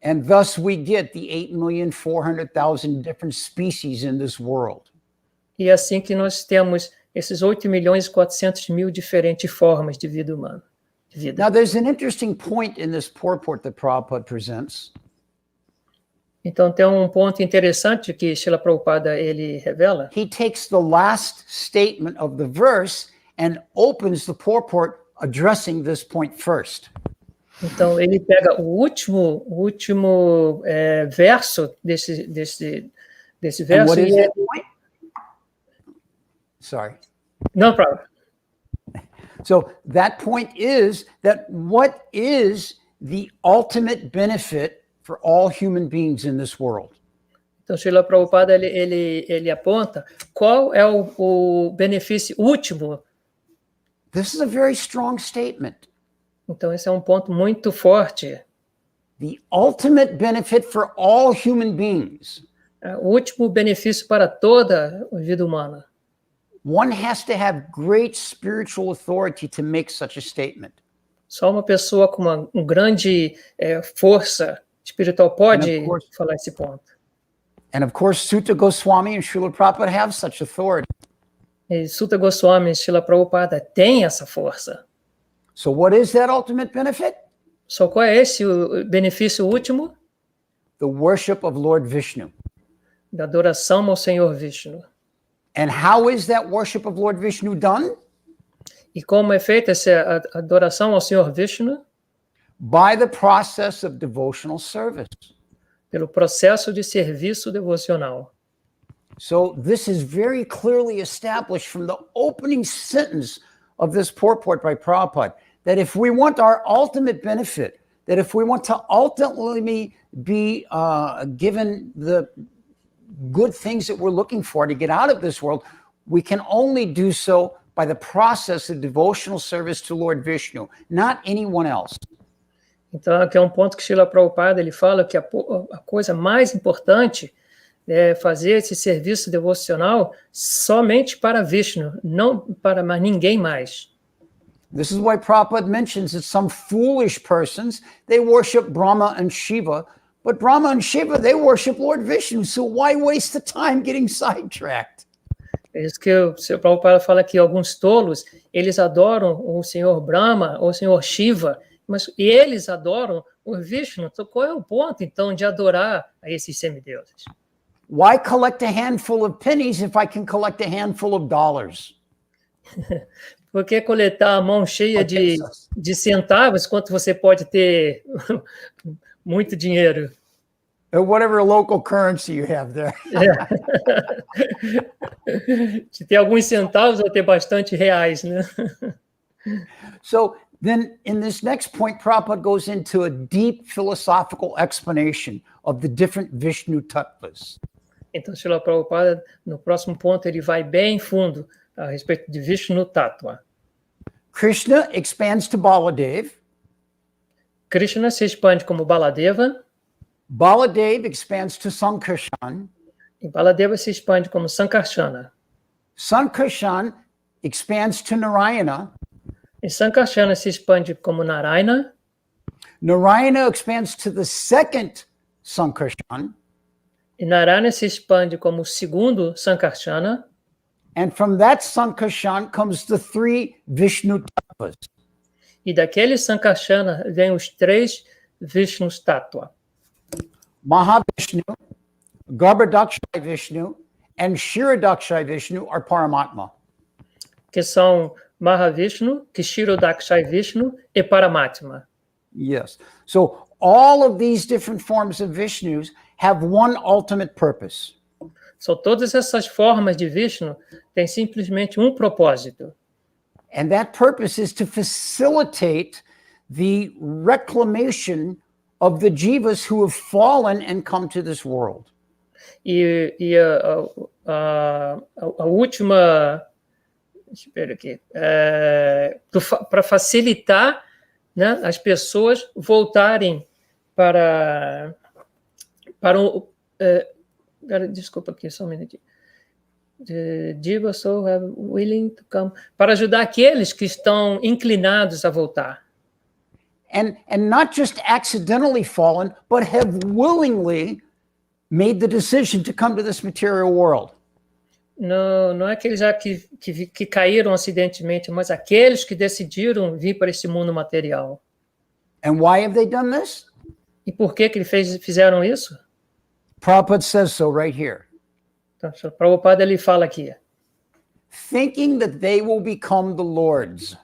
And thus we get the 8,400,000 different species in this world. E é assim que nós temos esses 8.400.000 diferentes formas de vida humana. De vida. Now, there's an interesting point in this purport that Prabhupada presents. Então, tem um ponto interessante que Srila Prabhupada ele revela. He takes the last statement of the verse and opens the purport addressing this point first. Então, ele pega o último verso desse And verso. what is that point? Sorry. No problem. So that point is that what is the ultimate benefit for all human beings in this world? Então, Srila Prabhupada ele aponta qual é o benefício último. This is a very strong statement. Então, esse é um ponto muito forte. The ultimate benefit for all human beings. O último benefício para toda a vida humana. One has to have great spiritual authority to make such a statement. Só uma pessoa com uma grande força espiritual pode falar esse ponto. And of course, Sutta Goswami and Srila Prabhupada have such authority. E Sutta Goswami e Srila Prabhupada têm essa força. So what is that ultimate benefit? Só qual é esse o benefício último? The worship of Lord Vishnu. Da adoração ao Senhor Vishnu. And how is that worship of Lord Vishnu done? E como é feita essa adoração ao Senhor Vishnu? by the process of devotional service. Pelo processo de serviço devocional. So this is very clearly established from the opening sentence of this purport by Prabhupada, that if we want our ultimate benefit, that if we want to ultimately be given the good things that we're looking for to get out of this world, we can only do so by the process of devotional service to Lord Vishnu, not anyone else. Então, aqui é um ponto que Srila Prabhupada ele fala que a coisa mais importante é fazer esse serviço devocional somente para Vishnu, não para mais ninguém mais. This is why Prabhupada mentions that some foolish persons, they worship Brahma and Shiva, but Brahma and Shiva, they worship Lord Vishnu, so why waste the time getting sidetracked? É isso que o Sr. Prabhupada fala que alguns tolos, eles adoram o Senhor Brahma ou o Senhor Shiva, mas eles adoram o Vishnu. Então, qual é o ponto, então, de adorar a esses semideuses? Why collect a handful of pennies if I can collect a handful of dollars? Por que coletar a mão cheia de centavos quanto você pode ter muito dinheiro? Or whatever local currency you have there. De ter alguns centavos ou ter bastante reais, né? So then in this next point, Prabhupada goes into a deep philosophical explanation of the different Vishnu tattvas. Então, Srila Prabhupada, no próximo ponto, ele vai bem fundo a respeito de Vishnu Tattva. Krishna expands to Baladev. Krishna se expande como Baladeva, Baladev expands to Sankarshan. e Baladeva se expande como Sankarsana. Sankarshan expands to Narayana. E Sankarsana se expande como Narayana, Narayana expands to the second Sankarshan. e Narayana se expande como o segundo Sankarsana, And from that Sankarshan comes the three Vishnu tattvas. e daquele Sankarsana vem os três Vishnus Tattva. Mahavishnu, Garbhodakshai Vishnu, and Kshirodakshai Vishnu are Paramatma. Que são Mahavishnu, Kshirodakshai Vishnu e Paramatma. Yes. So all of these different forms of Vishnus have one ultimate purpose. São todas essas formas de Vishnu têm simplesmente um propósito. And that purpose is to facilitate the reclamation of the jivas who have fallen and come to this world. E a última, deixa eu ver aqui, para facilitar, né, as pessoas voltarem para o... desculpa aqui, só um minutinho. The Jiva soul have willing to come, para ajudar aqueles que estão inclinados a voltar. And not just accidentally fallen, but have willingly made the decision to come to this material world. Não é aqueles já que caíram acidentalmente, mas aqueles que decidiram vir para esse mundo material. And why have they done this? E por que eles fizeram isso? Prabhupada says so right here. Então, o Prabhupada ele fala aqui, Thinking that they will become the Lords.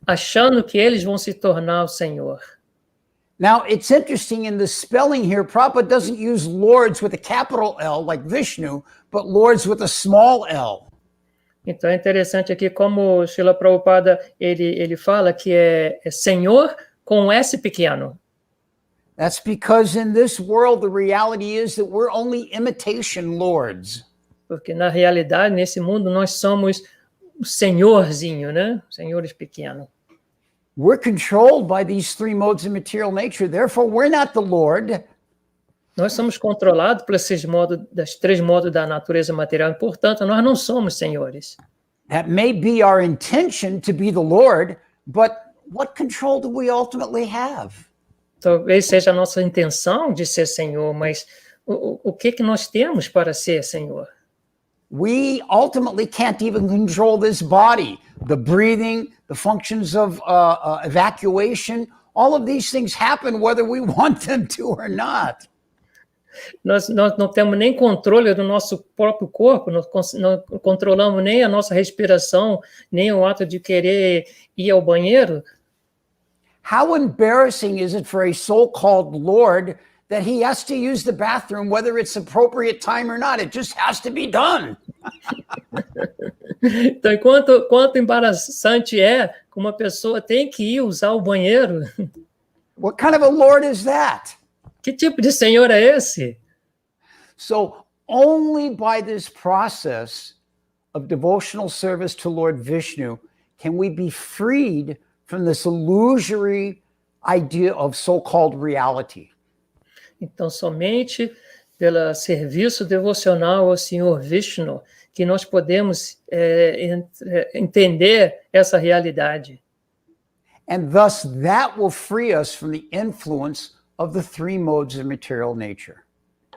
achando que eles vão se tornar o Senhor. Now, it's interesting in the spelling here, Prabhupada doesn't use Lords with a capital L like Vishnu, but Lords with a small l. Então é interessante aqui como o Srila Prabhupada ele fala que é Senhor com S pequeno. That's because in this world, the reality is that we're only imitation Lords. Porque na realidade, nesse mundo, nós somos o senhorzinho, né? Senhores pequenos. We're controlled by these three modes of material nature. Therefore, we're not the Lord. Nós somos controlados por esses modos, das três modos da natureza material. Portanto, nós não somos senhores. That may be our intention to be the Lord, but what control do we ultimately have? Talvez seja a nossa intenção de ser senhor, mas o que nós temos para ser senhor? We ultimately can't even control this body, the breathing, the functions of evacuation. All of these things happen whether we want them to or not. Nós não temos nem controle do nosso próprio corpo, não controlamos nem a nossa respiração, nem o ato de querer ir ao banheiro. How embarrassing is it for a so-called Lord that he has to use the bathroom, whether it's appropriate time or not? It just has to be done. Então, quanto embaraçante é que uma pessoa tem que ir usar o banheiro. What kind of a Lord is that? Que tipo de Senhor é esse? So only by this process of devotional service to Lord Vishnu can we be freed from this illusory idea of so-called reality. Então, somente pelo serviço devocional ao Senhor Vishnu que nós podemos entender essa realidade. And thus that will free us from the influence of the three modes of material nature.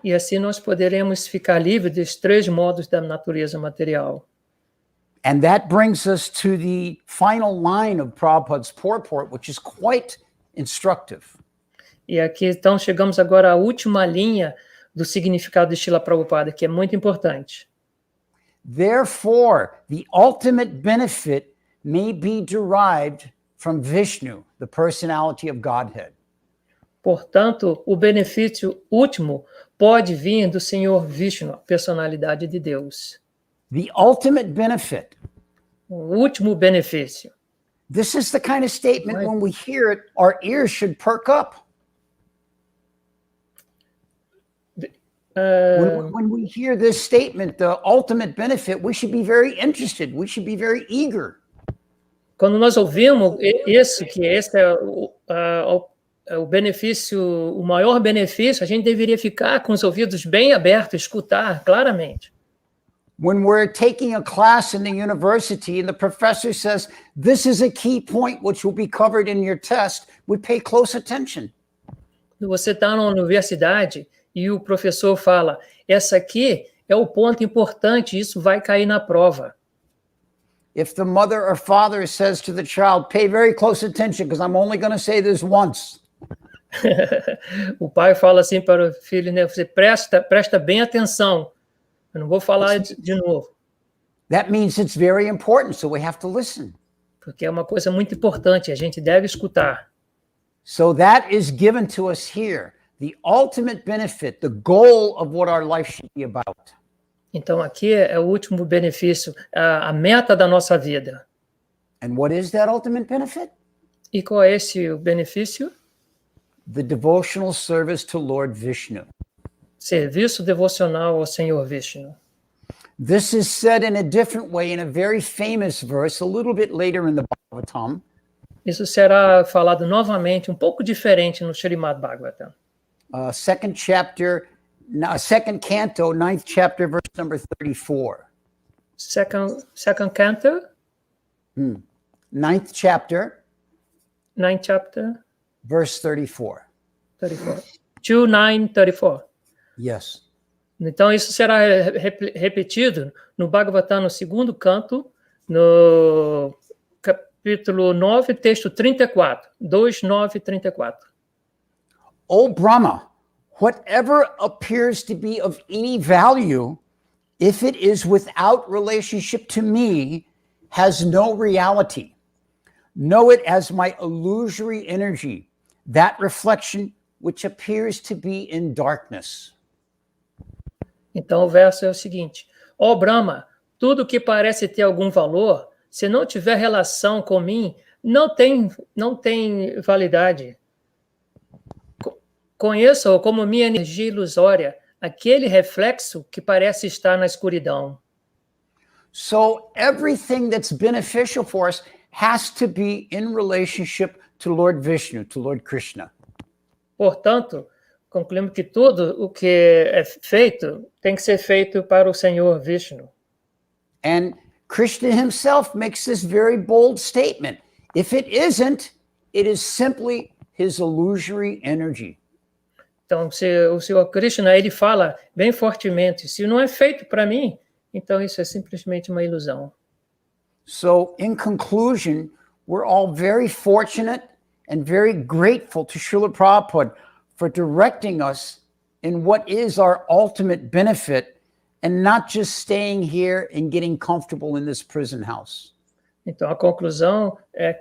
E assim nós poderemos ficar livres dos três modos da natureza material. And that brings us to the final line of Prabhupada's purport, which is quite instructive. E aqui, então, chegamos agora à última linha do significado de Srila Prabhupada, que é muito importante. Therefore, the ultimate benefit may be derived from Vishnu, the personality of Godhead. Portanto, o benefício último pode vir do Senhor Vishnu, a personalidade de Deus. The ultimate benefit. O último benefício. This is the kind of statement when we hear it, our ears should perk up. When we hear this statement, the ultimate benefit, we should be very interested. We should be very eager. Quando nós ouvimos isso, que esse é o benefício, o maior benefício, a gente deveria ficar com os ouvidos bem abertos, escutar claramente. When we're taking a class in the university and the professor says, this is a key point which will be covered in your test, we pay close attention. Quando você está na universidade e o professor fala, essa aqui é o ponto importante, isso vai cair na prova. If the mother or father says to the child, pay very close attention because I'm only going to say this once. O pai fala assim para o filho, né? Você presta bem atenção. Eu não vou falar de novo. That means it's very important, so we have to listen. Porque é uma coisa muito importante, a gente deve escutar. So that is given to us here, the ultimate benefit, the goal of what our life should be about. Então aqui é o último benefício, a meta da nossa vida. And what is that ultimate benefit? E qual é esse benefício? The devotional service to Lord Vishnu. Serviço devocional ao Senhor Vishnu. This is said in a different way in a very famous verse a little bit later in the Bhagavatam. Isso será falado novamente, um pouco diferente no Srimad Bhagavatam. Second canto, 9th chapter, verse number 34. Second canto? 9th chapter. 9th chapter. Verse 34. 34. 2:9:34. Yes. Então, isso será repetido no Bhagavatam, no segundo canto, no capítulo 9, texto 34. 2:9-34. O Brahma, whatever appears to be of any value, if it is without relationship to me, has no reality. Know it as my illusory energy, that reflection which appears to be in darkness. Então, o verso é o seguinte: ó Brahma, tudo que parece ter algum valor, se não tiver relação com mim, não tem validade. Conheça-o como minha energia ilusória, aquele reflexo que parece estar na escuridão. So everything that's beneficial for us has to be in relationship to Lord Vishnu, to Lord Krishna. Portanto, concluímos que tudo o que é feito tem que ser feito para o Senhor Vishnu. And Krishna himself makes this very bold statement. If it isn't, it is simply his illusory energy. Então, o Senhor Krishna, ele fala bem fortemente, se não é feito para mim, então isso é simplesmente uma ilusão. So, in conclusion, we're all very fortunate and very grateful to Srila Prabhupada for directing us in what is our ultimate benefit and not just staying here and getting comfortable in this prison house. Então, a conclusão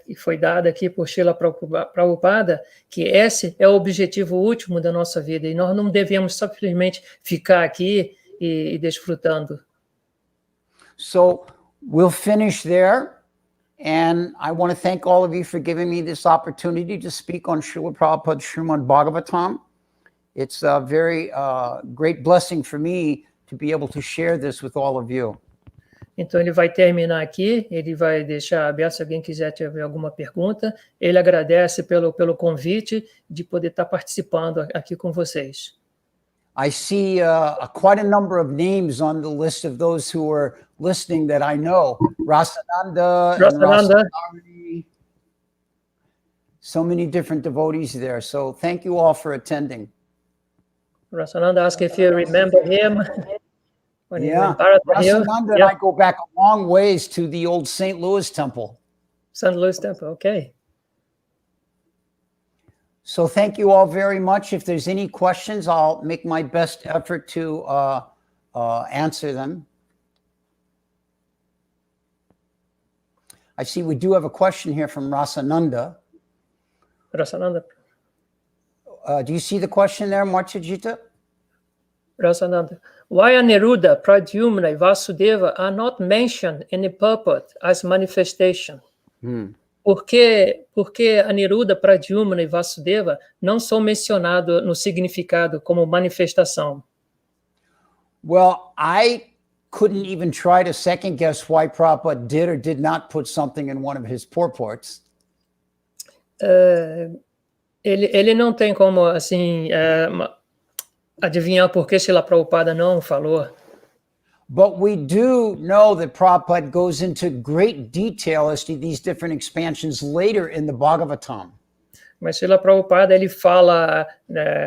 que foi dada aqui por Srila Prabhupada, que esse é o objetivo último da nossa vida, e nós não devemos simplesmente ficar aqui e desfrutando. So we'll finish there. And I want to thank all of you for giving me this opportunity to speak on Srila Prabhupada's Srimad Bhagavatam. It's a very great blessing for me to be able to share this with all of you. Então, ele vai terminar aqui, ele vai deixar aberto se alguém quiser tiver alguma pergunta. Ele agradece pelo convite de poder estar participando aqui com vocês. I see quite a number of names on the list of those who are listening that I know. Rasananda. And Rasanari. So many different devotees there. So thank you all for attending. Rasananda asked if you remember him. Yeah, Rasananda and I go back a long ways to the old St. Louis temple. St. Louis temple, okay. So thank you all very much. If there's any questions, I'll make my best effort to answer them. I see we do have a question here from Rasananda. Rasananda. Do you see the question there, Marchajita? Rasananda. Why Aniruddha, Pradyumna, and Vasudeva are not mentioned in the purport as manifestation? Por que Aniruddha, Pradyumna e Vasudeva não são mencionados no significado como manifestação? Well, I couldn't even try to second guess why Prabhupada did or did not put something in one of his purports. Ele não tem como, assim, adivinhar por que Srila Prabhupada não falou. But we do know that Prabhupada goes into great detail as to these different expansions later in the Bhagavatam. Mas Srila Prabhupada, ele fala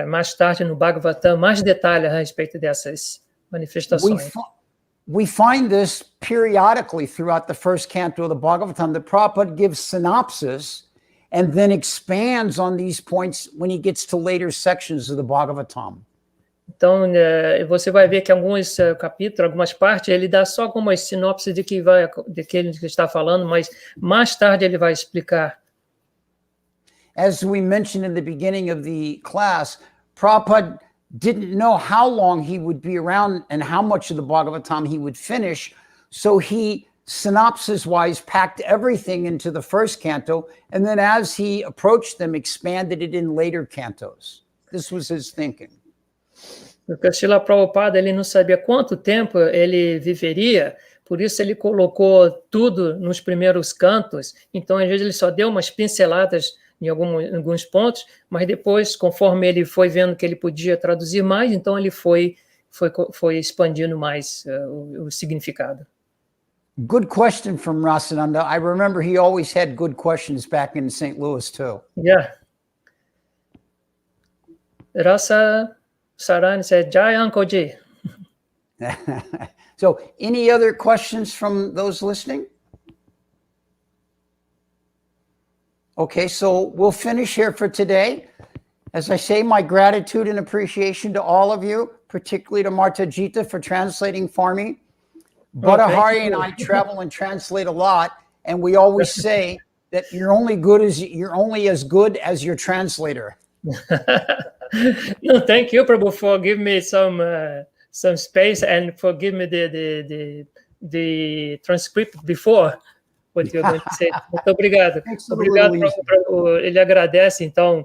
mais tarde no Bhagavatam mais detalhes a respeito dessas manifestações. We find this periodically throughout the first canto of the Bhagavatam, that Prabhupada gives synopsis and then expands on these points when he gets to later sections of the Bhagavatam. Então, você vai ver que alguns capítulos, algumas partes, ele dá só algumas sinopses de que ele está falando, mas mais tarde ele vai explicar. As we mentioned in the beginning of the class, Prabhupada didn't know how long he would be around and how much of the Bhagavatam he would finish, so he, synopsis-wise, packed everything into the first canto, and then as he approached them, expanded it in later cantos. This was his thinking. Porque Srila Prabhupada, ele não sabia quanto tempo ele viveria, por isso ele colocou tudo nos primeiros cantos. Então, às vezes, ele só deu umas pinceladas em alguns pontos, mas depois, conforme ele foi vendo que ele podia traduzir mais, então ele foi expandindo mais o significado. Good question from Rasananda. I remember he always had good questions back in St. Louis, too. Yeah. Rasa Sarani said, Jai Uncle G. So, any other questions from those listening? Okay, so we'll finish here for today. As I say, my gratitude and appreciation to all of you, particularly to Marta Jita for translating for me. Bhattahari and I travel and translate a lot, and we always say that you're only as good as your translator. No, thank you, Prabhu, for giving me some space and for giving me the transcript before what you're going to say. Muito obrigado. Obrigado, Prabhu. Ele agradece, então,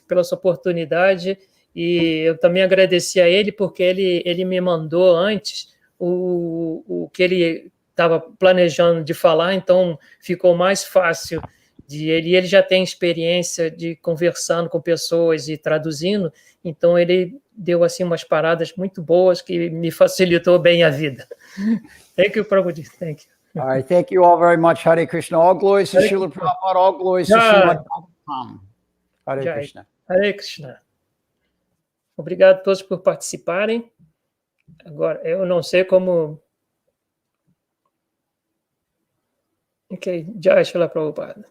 pela sua oportunidade, e eu também agradeci a ele porque ele me mandou antes o que ele estava planejando de falar, então ficou mais fácil. Ele já tem experiência de conversando com pessoas e traduzindo, então ele deu assim umas paradas muito boas que me facilitou bem a vida. Thank you, Prabhuji. Thank you. All right, thank you all very much. Hare Krishna. All glories to Srila Prabhupada. All glories to Srimad Bhagavatam. Hare Krishna. Hare Krishna. Obrigado a todos por participarem. Agora, eu não sei como... Ok, Jai Srila Prabhupada.